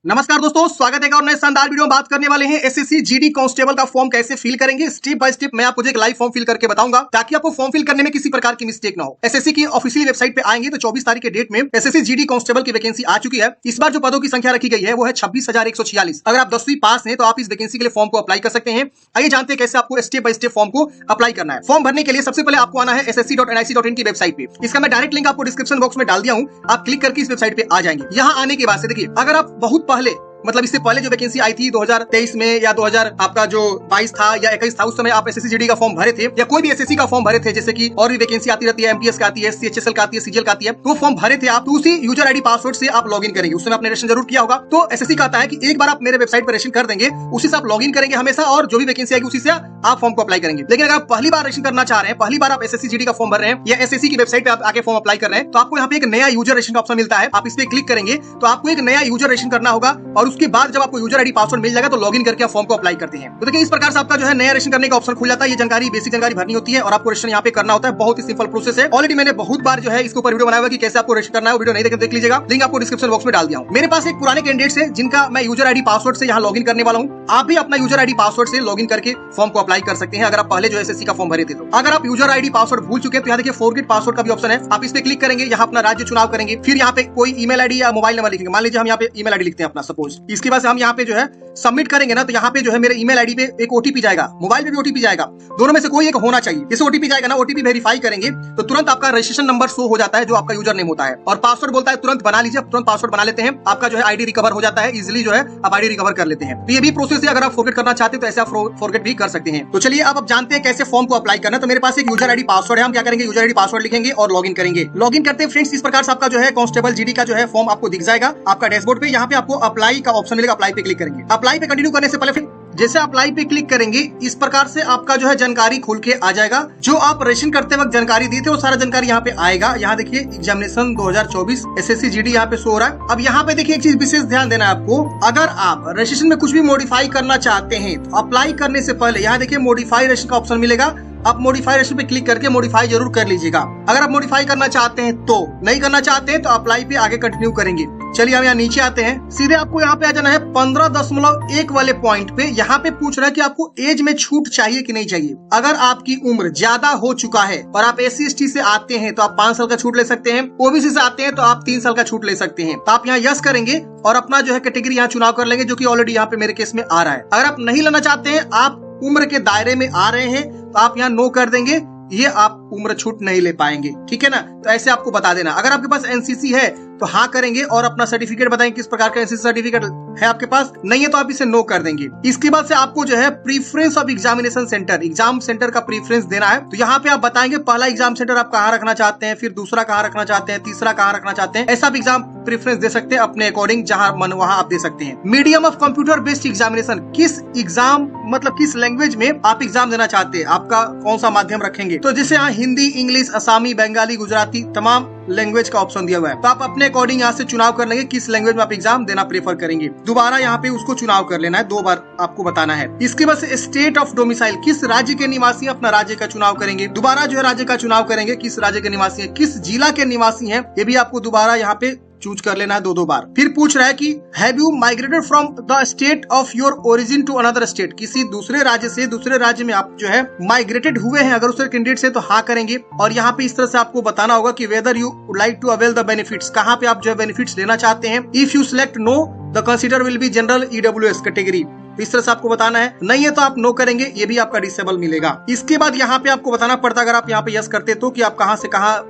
नमस्कार दोस्तों, स्वागत है और नए शानदार वीडियो में बात करने वाले हैं एसएससी जीडी कांस्टेबल का फॉर्म कैसे फिल करेंगे। स्टेप बाय स्टेप मैं आपको एक लाइव फॉर्म फिल करके बताऊंगा ताकि आपको फॉर्म फिल करने में किसी प्रकार की मिस्टेक ना हो। एसएससी की ऑफिशियल वेबसाइट पे आएंगे तो 24 तारीख के डेट में एसएससी जीडी कांस्टेबल की वैकेंसी आ चुकी है। इस बार जो पदों की संख्या रखी गई है वो है 26,146। अगर आप 10वीं पास हैं तो आप इस वैकेंसी के लिए फॉर्म को अप्लाई कर सकते हैं। आइए जानते हैं कैसे आपको स्टेप बाय स्टेप फॉर्म को अप्लाई करना है। फॉर्म भरने के लिए सबसे पहले आपको आना है ssc.nic.in की वेबसाइट पे। इसका मैं डायरेक्ट लिंक आपको डिस्क्रिप्शन बॉक्स में डाल दिया हूँ, आप क्लिक करके इस वेबसाइट पे आ जाएंगे। यहाँ आने के बाद से देखिए, अगर आप बहुत पहले मतलब इससे पहले जो वैकेंसी आई थी 2023 में या 2000 आपका जो 22 था या 21 था, उस समय आप एसएससी जीडी का फॉर्म भरे थे या कोई भी एसएससी का फॉर्म भरे थे, जैसे कि और भी वैकेंसी आती रहती है, एमपीएस का आती है, सीएचएसएल का आती है, सीजीएल का आती है, तो फॉर्म भरे थे आप, तो उसी यूजर आईडी पासवर्ड से आप लॉगिन करेंगे। उस समय आपने रजिस्ट्रेशन जरूर किया होगा। तो एसएससी कहता है कि एक बार आप मेरे वेबसाइट पर रजिस्ट्रेशन कर देंगे, उसी से आप लॉगिन करेंगे हमेशा और जो भी वैकेंसी आएगी उसी से आप फॉर्म को अप्लाई करेंगे। लेकिन अगर आप पहली बार रजिस्ट्रेशन करना चाह रहे हैं, पहली बार आप एसएससी जीडी का फॉर्म भर रहे हैं या एसएससी की वेबसाइट पे आप आके फॉर्म अप्लाई कर रहे हैं, तो आपको यहाँ पे एक नया यूजर रजिस्ट्रेशन ऑप्शन मिलता है। आप इस पे क्लिक करेंगे तो आपको एक नया यूजर रजिस्ट्रेशन करना होगा और उसके बाद जब आपको यूजर आईडी पासवर्ड मिल जाएगा तो लॉगिन करके आप फॉर्म को अप्लाई करते हैं। तो देखिए, इस प्रकार से आपका जो है नया रजिस्ट्रेशन करने का ऑप्शन खुल जाता है। ये जानकारी, बेसिक जानकारी भरनी होती है और आपको रजिस्ट्रेशन यहाँ पे करना होता है। बहुत ही सिंपल प्रोसेस है। ऑलरेडी मैंने बहुत बार जो है इसके ऊपर वीडियो बनाया हुआ कि कैसे आपको रजिस्टर करना है। वीडियो नहीं देख लीजिएगा, लिंक आपको डिस्क्रिप्शन बॉक्स में डाल दिया हूँ। मेरे पास एक पुराने कैंडिडेट्स है जिनका मैं यूजर आईडी पासवर्ड से यहाँ लॉगिन करने वाला हूँ। आप भी अपना यूजर आईडी पासवर्ड से लॉगिन करके फॉर्म को अप्लाई कर सकते हैं अगर आप पहले जो एसएससी का फॉर्म भरे थे। तो अगर आप यूजर आईडी पासवर्ड भूल चुके हैं तो यहाँ देखिए फॉरगेट पासवर्ड का भी ऑप्शन है। आप इस पे क्लिक करेंगे, यहाँ अपना राज्य चुनाव करेंगे, फिर यहाँ पे कोई ईमेल आईडी या मोबाइल नंबर लिखेंगे। मान लीजिए हम यहाँ पे ईमेल आईडी लिखते हैं अपना, सपोज। इसके बाद हम यहाँ पे जो है सबमिट करेंगे ना, तो यहाँ पे जो है मेरे ईमेल आईडी पे एक ओटीपी जाएगा, मोबाइल पे भी ओटीपी जाएगा, दोनों में से कोई एक होना चाहिए। जैसे ओटीपी जाएगा ना, ओटीपी वेरीफाई करेंगे तो तुरंत आपका रजिस्ट्रेशन नंबर शो हो जाता है जो आपका यूजर नेम होता है, और पासवर्ड बोलता है तुरंत बना लीजिए। तुरंत पासवर्ड बना लेते हैं, आपका जो है आईडी रिकवर हो जाता है। इजीली जो है आप आईडी रिकवर कर लेते हैं। तो ये भी प्रोसेस है। अगर आप फॉरगेट करना चाहते हैं तो ऐसे आप फॉरगेट भी कर सकते हैं। तो चलिए अब आप जानते हैं कैसे फॉर्म को अप्लाई करना है। तो मेरे पास एक यूजर आईडी पासवर्ड है। हम क्या करेंगे, यूजर आईडी पासवर्ड लिखेंगे और लॉगिन करेंगे। लॉगिन करते हैं फ्रेंड्स, इस प्रकार से आपका जो है कांस्टेबल जीडी का जो है फॉर्म आपको दिख जाएगा आपका डैशबोर्ड पे। यहाँ पे आपको अप्लाई का ऑप्शन मिलेगा, अप्लाई पे क्लिक करेंगे। अप्लाई पे कंटिन्यू करने से पहले जैसे अप्लाई पे क्लिक करेंगे, इस प्रकार से आपका जो है जानकारी खुल के आ जाएगा। जो आप रजिस्ट्रेशन करते वक्त जानकारी दी थे वो सारा जानकारी यहाँ पे आएगा। यहाँ देखिए एग्जामिनेशन 2024 एसएससी जीडी यहाँ पे शो हो रहा है। अब यहाँ पे देखिए एक चीज विशेष ध्यान देना है आपको। अगर आप रजिस्ट्रेशन में कुछ भी मॉडिफाई करना चाहते हैं तो अप्लाई करने से पहले यहाँ देखिए मॉडिफाई रजिस्ट्रेशन का ऑप्शन मिलेगा। आप मॉडिफाई रजिस्ट्रेशन पे क्लिक करके मॉडिफाई जरूर कर लीजिएगा। अगर आप मॉडिफाई करना चाहते हैं तो, नहीं करना चाहते हैं तो अप्लाई पे आगे कंटिन्यू करेंगे। चलिए हम यहाँ नीचे आते हैं, सीधे आपको यहाँ पे आ जाना है 15.1 वाले पॉइंट पे। यहाँ पे पूछ रहा है कि आपको एज में छूट चाहिए कि नहीं चाहिए। अगर आपकी उम्र ज्यादा हो चुका है और आप SC/ST से आते हैं तो आप 5 साल का छूट ले सकते हैं। ओबीसी से आते हैं तो आप 3 साल का छूट ले सकते हैं। तो आप यहाँ यस करेंगे और अपना जो है कैटेगरी यहाँ चुनाव कर लेंगे, जो की ऑलरेडी यहाँ पे मेरे केस में आ रहा है। अगर आप नहीं लेना चाहते हैं, आप उम्र के दायरे में आ रहे हैं, तो आप यहाँ नो कर देंगे। ये आप उम्र छूट नहीं ले पाएंगे, ठीक है ना। तो ऐसे आपको बता देना। अगर आपके पास एनसीसी है तो हाँ करेंगे और अपना सर्टिफिकेट बताएंगे किस प्रकार का एनसीसी सर्टिफिकेट है आपके पास। नहीं है तो आप इसे नो कर देंगे। इसके बाद से आपको जो है preference of examination centre, exam centre का प्रीफरेंस देना है। तो यहाँ पे आप बताएंगे पहला एग्जाम सेंटर आप कहाँ रखना चाहते हैं, फिर दूसरा कहाँ रखना चाहते हैं, तीसरा कहाँ रखना चाहते हैं। ऐसा भी एग्जाम प्रीफरेंस दे सकते हैं अपने अकॉर्डिंग, जहाँ मन वहाँ आप दे सकते हैं। Medium of computer based examination, किस एग्जाम मतलब किस लैंग्वेज में आप एग्जाम देना चाहते हैं, आपका कौन सा माध्यम रखेंगे। तो जैसे यहाँ हिंदी, इंग्लिश, असामी, बंगाली, गुजराती, तमाम लैंग्वेज का ऑप्शन दिया हुआ है। तो आप अपने अकॉर्डिंग यहाँ से चुनाव कर लेंगे किस लैंग्वेज में आप एग्जाम देना प्रेफर करेंगे। दोबारा यहाँ पे उसको चुनाव कर लेना है, 2 बार आपको बताना है। इसके बाद से स्टेट ऑफ डोमिसाइल, किस राज्य के निवासी अपना राज्य का चुनाव करेंगे। दोबारा जो है राज्य का चुनाव करेंगे, किस राज्य के निवासी है, किस जिला के निवासी है, ये भी आपको दोबारा यहाँ पे चूज कर लेना है 2 बार। फिर पूछ रहा है कि have you migrated from the state of your origin to another state, किसी दूसरे राज्य से दूसरे राज्य में आप जो है माइग्रेटेड हुए हैं। अगर उसके कैंडिडेट से तो हाँ करेंगे। और यहाँ पे इस तरह से आपको बताना होगा कि whether you would like to avail the benefits, कहाँ पे आप जो है बेनिफिट्स लेना चाहते हैं। If you select no the consider will be general EWS category, इस तरह से आपको बताना है। नहीं है तो आप नो करेंगे, ये भी आपका डिसेबल मिलेगा। इसके बाद यहाँ पे आपको बताना पड़ता अगर आप यहाँ पे यस करते तो कि आप कहाँ से कहाँ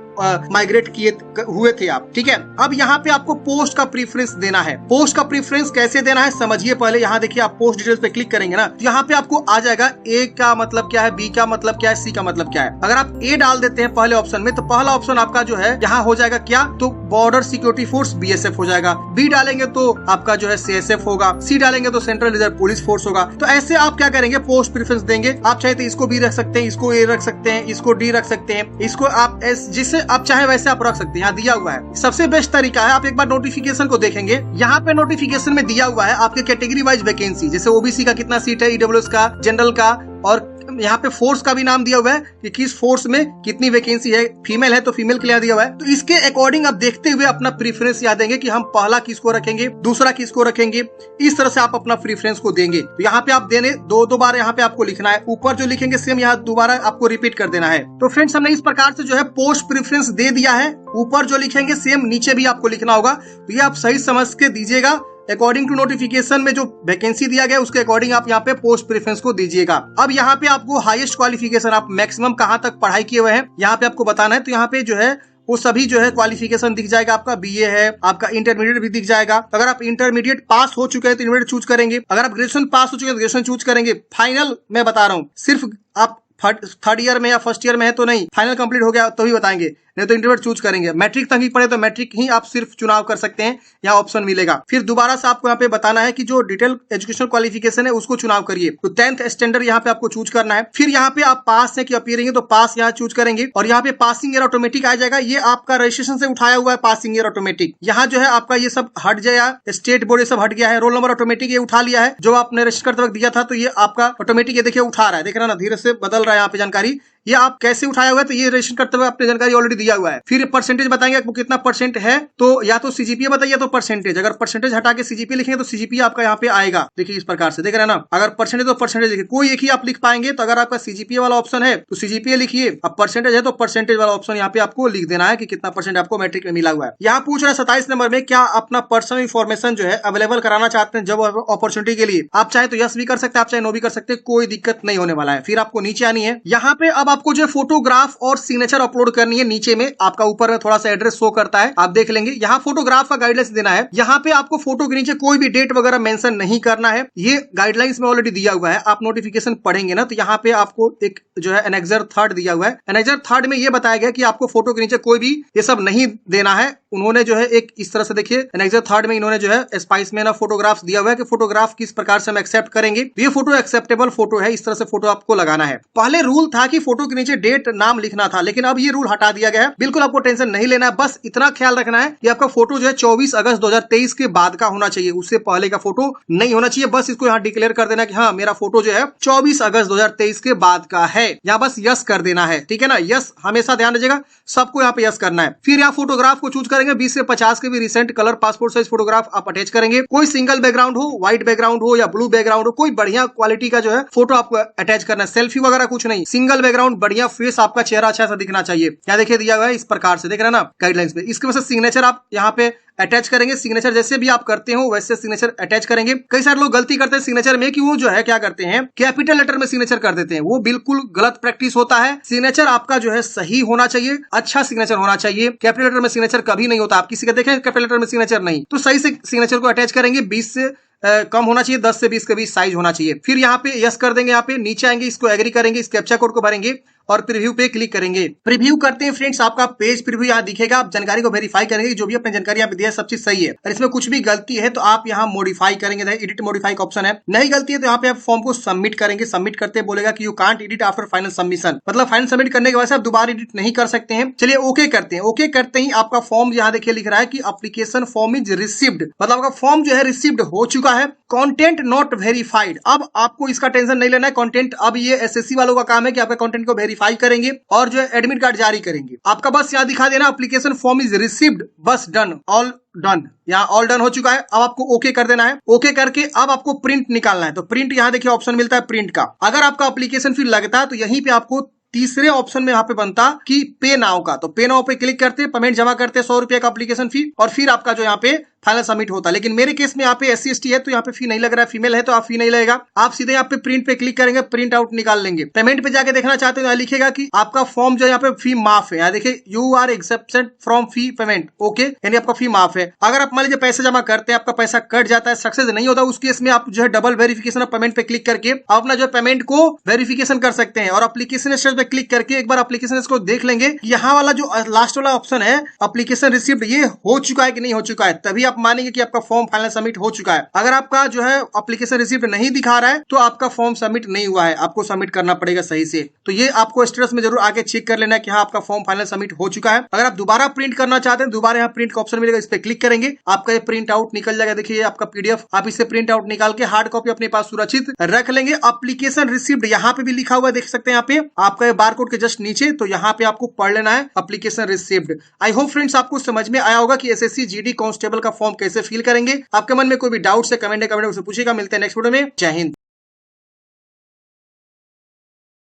माइग्रेट किए हुए थे आप, ठीक है। अब यहाँ पे आपको पोस्ट का प्रीफरेंस देना है। पोस्ट का प्रीफरेंस कैसे देना है समझिए पहले। यहाँ देखिए आप पोस्ट डिटेल्स पे क्लिक करेंगे ना, तो यहाँ पे आपको आ जाएगा ए का मतलब क्या है, बी का मतलब क्या है, सी का मतलब क्या है। अगर आप ए डाल देते हैं पहले ऑप्शन में तो पहला ऑप्शन आपका जो है यहाँ हो जाएगा क्या, तो बॉर्डर सिक्योरिटी फोर्स BSF हो जाएगा। बी डालेंगे तो आपका जो है CSF होगा। सी डालेंगे तो सेंट्रल रिजर्व पुलिस फोर्स होगा। तो ऐसे आप क्या करेंगे, पोस्ट प्रीफरेंस देंगे। आप चाहे तो इसको बी रख सकते हैं, इसको ए रख सकते हैं, इसको डी रख सकते हैं, इसको आप जिससे आप चाहे वैसे आप रख सकते हैं। यहाँ दिया हुआ है। सबसे बेस्ट तरीका है, आप एक बार नोटिफिकेशन को देखेंगे। यहाँ पे नोटिफिकेशन में दिया हुआ है आपके कैटेगरी वाइज वैकेंसी, जैसे ओबीसी का कितना सीट है, EWS का, जनरल का, और यहाँ पे फोर्स का भी नाम दिया हुआ है कि किस फोर्स में कितनी वैकेंसी है, फीमेल है तो फीमेल के लिए दिया हुआ है। तो इसके अकॉर्डिंग आप देखते हुए अपना प्रीफरेंस यहाँ देंगे कि हम पहला किसको रखेंगे, दूसरा किसको रखेंगे, इस तरह से आप अपना प्रीफरेंस को देंगे। तो यहाँ पे आप देने दो बार यहाँ पे आपको लिखना है, ऊपर जो लिखेंगे सेम यहाँ दोबारा आपको रिपीट कर देना है। तो फ्रेंड्स हमने इस प्रकार से जो है पोस्ट प्रीफरेंस दे दिया है, ऊपर जो लिखेंगे सेम नीचे भी आपको लिखना होगा। तो ये आप सही समझ के दीजिएगा। अकॉर्डिंग टू नोटिफिकेशन में जो वैकेंसी दिया गया उसके अकॉर्डिंग आप यहाँ पे पोस्ट प्रेफरेंस को दीजिएगा। अब यहाँ पे आपको हाईएस्ट क्वालिफिकेशन, आप मैक्सिमम कहाँ तक पढ़ाई किए हुए हैं यहाँ पे आपको बताना है। तो यहाँ पे जो है वो सभी जो है क्वालिफिकेशन दिख जाएगा, आपका बीए है, आपका इंटरमीडिएट भी दिख जाएगा। अगर आप इंटरमीडिएट पास हो चुके हैं तो इंटरमीडिएट चूज करेंगे, अगर आप ग्रेजुएशन पास हो चुके हैं तो ग्रेजुएशन चूज करेंगे। फाइनल मैं बता रहा हूँ, सिर्फ आप थर्ड ईयर में या फर्स्ट ईयर में है तो नहीं, फाइनल कंप्लीट हो गया तो ही बताएंगे, नहीं तो इंटरमीडिएट चूज करेंगे। मैट्रिक तक ही पढ़े तो मैट्रिक ही आप सिर्फ चुनाव कर सकते हैं, यहाँ ऑप्शन मिलेगा। फिर दोबारा से आपको यहाँ पे बताना है कि जो डिटेल एजुकेशन क्वालिफिकेशन है उसको चुनाव करिए। तो 10th स्टैंडर्ड यहाँ पे आपको चूज करना है। फिर यहाँ पे आप पास है कि अपीयरिंग है तो पास यहाँ चूज करेंगे, और यहाँ पे पासिंग ईयर ऑटोमेटिक आ जाएगा। ये आपका रजिस्ट्रेशन से उठाया हुआ है पासिंग ईयर ऑटोमेटिक। यहाँ जो है आपका ये सब हट जाएगा, स्टेट बोर्ड ये सब हट गया है। रोल नंबर ऑटोमेटिक ये उठा लिया है, जो आपने रजिस्टर करते वक्त दिया था तो ये आपका ऑटोमेटिक ये देखिए उठा रहा है, देख रहे ना धीरे से बदल रहा है यहाँ पे जानकारी। ये आप कैसे उठाया हुआ है तो ये रजिस्टर करते हुए आपने जानकारी ऑलरेडी दिया हुआ है। फिर परसेंटेज बताएंगे आपको कितना परसेंट है, तो या तो सीजीपीए बताइए तो परसेंटेज, अगर परसेंटेज हटा के सीजीपीए लिखेंगे तो सीजीपीए आपका यहाँ पे आएगा। देखिए इस प्रकार से देख रहे हैं ना, अगर परसेंटेज तो परसेंटेज लिखिए, कोई एक ही आप लिख पाएंगे। तो अगर आपका सीजीपीए वाला ऑप्शन है तो सीजीपीए लिखिए, अब परसेंटेज है तो परसेंटेज वाला ऑप्शन यहाँ पे आपको लिख देना है कि कितना परसेंट आपको मैट्रिक में मिला हुआ है। यहाँ पूछ रहा है 27 नंबर में, क्या अपना पर्सनल इन्फॉर्मेशन जो है अवेलेबल कराना चाहते हैं जब अपॉर्चुनिटी के लिए। आप चाहे तो यस भी कर सकते हैं, आप चाहे नो भी कर सकते हैं, कोई दिक्कत नहीं होने वाला है। फिर आपको नीचे आनी है, यहाँ पे अब आपको जो फोटोग्राफ और सिग्नेचर अपलोड करनी है। नीचे में आपका ऊपर में थोड़ा सा एड्रेस शो करता है, आप देख लेंगे। यहाँ फोटोग्राफ का गाइडलाइंस देना है। यहाँ पे आपको फोटो के नीचे कोई भी डेट वगैरह मेंशन नहीं करना है, ये गाइडलाइंस में ऑलरेडी दिया हुआ है। आप नोटिफिकेशन पढ़ेंगे ना तो यहाँ पे आपको एक जो है एनेक्सर 3 दिया हुआ है। एनेक्सर 3 में ये बताया गया कि आपको फोटो के नीचे कोई भी ये सब नहीं देना है। उन्होंने जो है एक इस तरह से देखिए एनेक्सर 3 में इन्होंने जो है स्पाइस में ना फोटोग्राफ्स दिया हुआ है कि फोटोग्राफ किस प्रकार से हम एक्सेप्ट करेंगे। ये फोटो एक्सेप्टेबल फोटो है, इस तरह से फोटो आपको लगाना है। पहले रूल था कि फोटो के नीचे डेट नाम लिखना था, लेकिन अब ये रूल हटा दिया गया है। बिल्कुल आपको टेंशन नहीं लेना है, बस इतना ख्याल रखना है कि आपका फोटो जो है 24 अगस्त 2023 के बाद का होना चाहिए, उससे पहले का फोटो नहीं होना चाहिए। बस इसको यहाँ डिक्लेयर कर देना कि हाँ मेरा फोटो जो है 24 अगस्त 2023 के बाद का है, यहाँ बस यस कर देना है। ठीक है ना, यस हमेशा ध्यान रखिएगा, सबको यहाँ पे यस करना है। फिर यहाँ फोटोग्राफ को चूज करेंगे, 20 से 50 के भी recent colour passport size photograph आप अटैच करेंगे। कोई सिंगल बैकग्राउंड हो, व्हाइट बैकग्राउंड हो या ब्लू बैकग्राउंड हो, कोई बढ़िया क्वालिटी का जो है फोटो आपको अटैच करना है। सेल्फी वगैरह कुछ नहीं, सिंगल बैकग्राउंड, बढ़िया फेस, आपका चेहरा अच्छा सा दिखना चाहिए। यहाँ देखिए दिया हुआ है इस प्रकार से, देख रहे हैं ना गाइडलाइंस में। इसके वजह से सिग्नेचर आप यहाँ पे अटैच करेंगे। सिग्नेचर जैसे भी आप करते हो वैसे सिग्नेचर अटैच करेंगे। कई सारे लोग गलती करते हैं सिग्नेचर में कि वो जो है क्या करते हैं कैपिटल लेटर में सिग्नेचर कर देते हैं, वो बिल्कुल गलत प्रैक्टिस होता है। सिग्नेचर आपका जो है सही होना चाहिए, अच्छा सिग्नेचर होना चाहिए। कैपिटल लेटर में सिग्नेचर कभी नहीं होता, आप किसी का देखें कैपिटल लेटर में सिग्नेचर नहीं, तो सही से सिग्नेचर को अटैच करेंगे। 20 से कम होना चाहिए, 10 से 20 के बीच साइज होना चाहिए। फिर यहाँ पे यस कर देंगे, यहाँ पे नीचे आएंगे, इसको एग्री करेंगे, इस कैप्चा कोड को भरेंगे और प्रीव्यू पे क्लिक करेंगे। प्रीव्यू करते हैं फ्रेंड्स, आपका पेज प्रीव्यू यहाँ दिखेगा। आप जानकारी को वेरीफाई करेंगे, जो भी अपनी जानकारी यहाँ पे दिया है सब चीज सही है। और इसमें कुछ भी गलती है तो आप यहाँ मॉडिफाई करेंगे, एडिट मॉडिफाई का ऑप्शन है। नहीं गलती है तो यहाँ पे आप फॉर्म को सबमिट करेंगे। सबमिट करते बोलेगा कि you can't edit after final submission, मतलब फाइनल सबमिट करने के बाद से आप दोबारा एडिट नहीं कर सकते हैं। चलिए ओके करते हैं। ओके करते ही आपका फॉर्म यहाँ देखिए लिख रहा है कि एप्लीकेशन फॉर्म इज रिसीव्ड, मतलब आपका फॉर्म जो है रिसीव्ड हो चुका है। कंटेंट नॉट वेरीफाइड, अब आपको इसका टेंशन नहीं लेना है। कंटेंट अब ये एसएससी वालों का काम है कि आपके कंटेंट को वेरीफाई करेंगे और जो है एडमिट कार्ड जारी करेंगे। आपका बस यहाँ दिखा देना एप्लीकेशन फॉर्म इज रिसीव्ड, बस डन, ऑल डन। यहाँ ऑल डन हो चुका है। अब आपको ओके कर देना है। ओके करके अब आपको प्रिंट निकालना है। तो प्रिंट यहाँ देखिए ऑप्शन मिलता है प्रिंट का। अगर आपका एप्लीकेशन फिर लगता है तो यहीं पे आपको तीसरे ऑप्शन में यहाँ पे बनता कि पे नाउ का, तो पे नाउ पे क्लिक करते, पेमेंट जमा करते 100 रुपए का एप्लीकेशन फी, और फिर आपका जो यहाँ पे फाइनल सबमिट होता है। लेकिन मेरे केस में यहाँ पे SC ST है तो यहाँ पे फी नहीं लग रहा है, फीमेल है तो आप फी नहीं लगेगा। आप सीधे यहाँ पे प्रिंट पे क्लिक करेंगे, प्रिंट आउट निकाल लेंगे। पेमेंट पे जाके देखना चाहते हो, यहाँ लिखेगा कि आपका फॉर्म जो है यहाँ पे फी माफ है। यहाँ देखिए you are accepted from fee payment, okay, यानी आपका फी माफ है। अगर आप मान लीजिए पैसे जमा करते हैं, आपका पैसा कट जाता है, सक्सेस नहीं होता, उस केस में आप जो है डबल वेरिफिकेशन ऑफ पेमेंट पे क्लिक करके अपना जो पेमेंट को वेरिफिकेशन कर सकते हैं। और एप्लीकेशन स्टेटस पे क्लिक करके एक बार एप्लीकेशन को देख लेंगे। यहाँ वाला जो लास्ट वाला ऑप्शन है एप्लीकेशन रिसीव्ड, ये हो चुका है कि नहीं हो चुका है, तभी आप मानेंगे कि आपका फॉर्म फाइनल सबमिट हो चुका है। अगर आपका जो है एप्लीकेशन रिसीव्ड नहीं दिखा रहा है तो आपका फॉर्म सबमिट नहीं हुआ है, आपको सबमिट करना पड़ेगा सही से। तो ये आपको स्टेटस में जरूर आगे चेक कर लेना है कि हाँ आपका फॉर्म फाइनल सबमिट हो चुका है। अगर आप दोबारा प्रिंट करना चाहते हैं, दोबारा यहाँ प्रिंट का ऑप्शन मिलेगा, इस पर क्लिक करेंगे, आपका ये प्रिंट आउट निकल जाएगा। देखिए आपका पीडीएफ, आप इसे प्रिंट आउट निकाल के हार्ड कॉपी अपने पास सुरक्षित रख लेंगे। एप्लीकेशन रिसीव्ड यहाँ पे भी लिखा हुआ है, देख सकते हैं यहाँ पे आपका बारकोड के जस्ट नीचे, तो यहाँ पे आपको पढ़ लेना है application received. I hope friends आपको समझ में आया होगा कि एसएससी जीडी कांस्टेबल का फॉर्म कैसे फिल करेंगे। आपके मन में कोई भी डाउट है कमेंट में पूछेगा। मिलते हैं नेक्स्ट वीडियो में। जय हिंद।